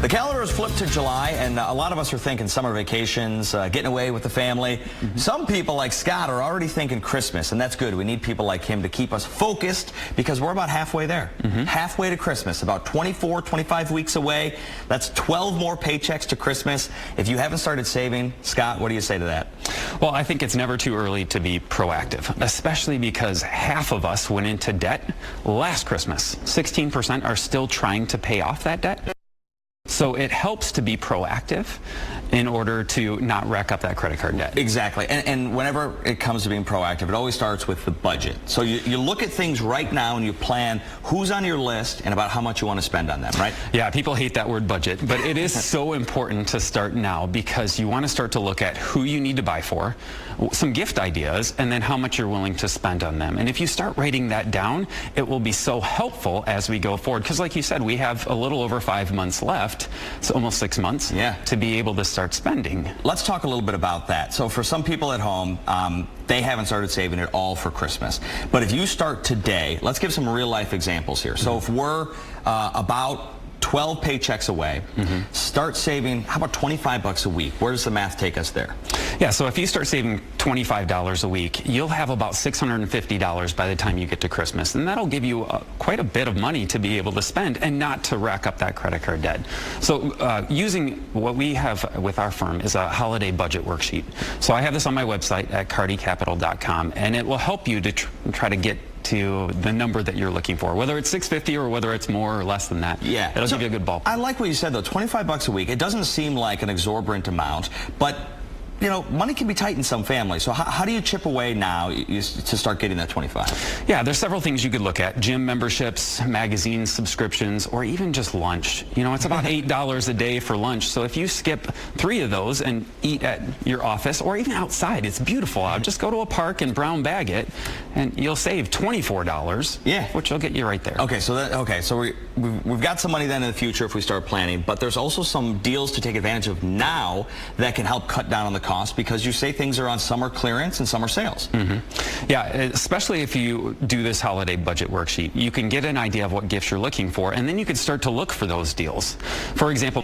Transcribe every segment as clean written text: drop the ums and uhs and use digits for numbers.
The calendar is flipped to July, and a lot of us are thinking summer vacations, getting away with the family. Some people, like Scott, are already thinking Christmas, and that's good. We need people like him to keep us focused because we're about halfway there. Halfway to Christmas, about 24, 25 weeks away. That's 12 more paychecks to Christmas. If you haven't started saving, Scott, what do you say to that? Well, I think it's never too early to be proactive, especially because half of us went into debt last Christmas. 16% are still trying to pay off that debt. So it helps to be proactive in order to not rack up that credit card debt. Exactly. And whenever it comes to being proactive, it always starts with the budget. So you look at things right now and you plan who's on your list and about how much you want to spend on them, right? Yeah, people hate that word budget, but it is so important to start now because you want to start to look at who you need to buy for, some gift ideas, and then how much you're willing to spend on them. And if you start writing that down, it will be so helpful as we go forward. Because like you said, we have a little over 5 months left. It's almost 6 months to be able to start spending. Let's talk a little bit about that. So for some people at home, they haven't started saving at all for Christmas. But if you start today, let's give some real life examples here. So if we're about 12 paychecks away, start saving, how about 25 bucks a week? Where does the math take us there? Yeah, so if you start saving $25 a week, you'll have about $650 by the time you get to Christmas. And that'll give you quite a bit of money to be able to spend and not to rack up that credit card debt. So using what we have with our firm is a holiday budget worksheet. So I have this on my website at cartycapital.com, and it will help you to try to get to the number that you're looking for, whether it's $650 or whether it's more or less than that. Yeah, it'll give you a good ballpark. I like what you said though, 25 bucks a week. It doesn't seem like an exorbitant amount, but you know, money can be tight in some families. So how do you chip away now to start getting that 25? Yeah, there's several things you could look at. Gym memberships, magazine subscriptions, or even just lunch. You know, it's about $8 a day for lunch. So if you skip 3 of those and eat at your office or even outside, it's beautiful out. Just go to a park and brown bag it, and you'll save $24. Which will get you right there. Okay, so we've got some money then in the future if we start planning, but there's also some deals to take advantage of now that can help cut down on the cost because you say things are on summer clearance and summer sales. Yeah, especially if you do this holiday budget worksheet, you can get an idea of what gifts you're looking for, and then you can start to look for those deals. For example,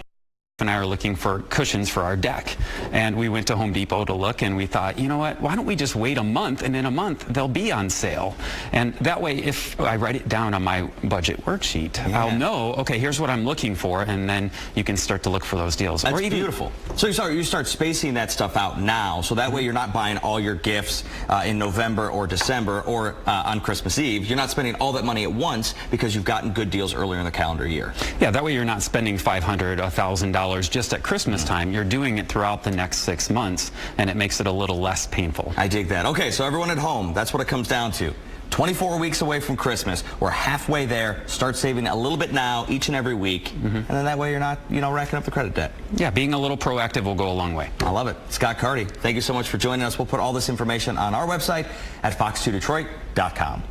and I are looking for cushions for our deck, and we went to Home Depot to look, and we thought, you know what, why don't we just wait a month, and in a month they'll be on sale. And that way, if I write it down on my budget worksheet, I'll know, okay, here's what I'm looking for, and then you can start to look for those deals. That's beautiful. So you start spacing that stuff out now, so that way you're not buying all your gifts in November or December or on Christmas Eve. You're not spending all that money at once because you've gotten good deals earlier in the calendar year. Yeah, that way you're not spending $500, $1,000 just at Christmas time. You're doing it throughout the next 6 months, and it makes it a little less painful. I dig that. Okay, so everyone at home, that's what it comes down to. 24 weeks away from Christmas. We're halfway there. Start saving a little bit now, each and every week, and then that way you're not, racking up the credit debt. Yeah, being a little proactive will go a long way. I love it. Scott Carty, thank you so much for joining us. We'll put all this information on our website at fox2detroit.com.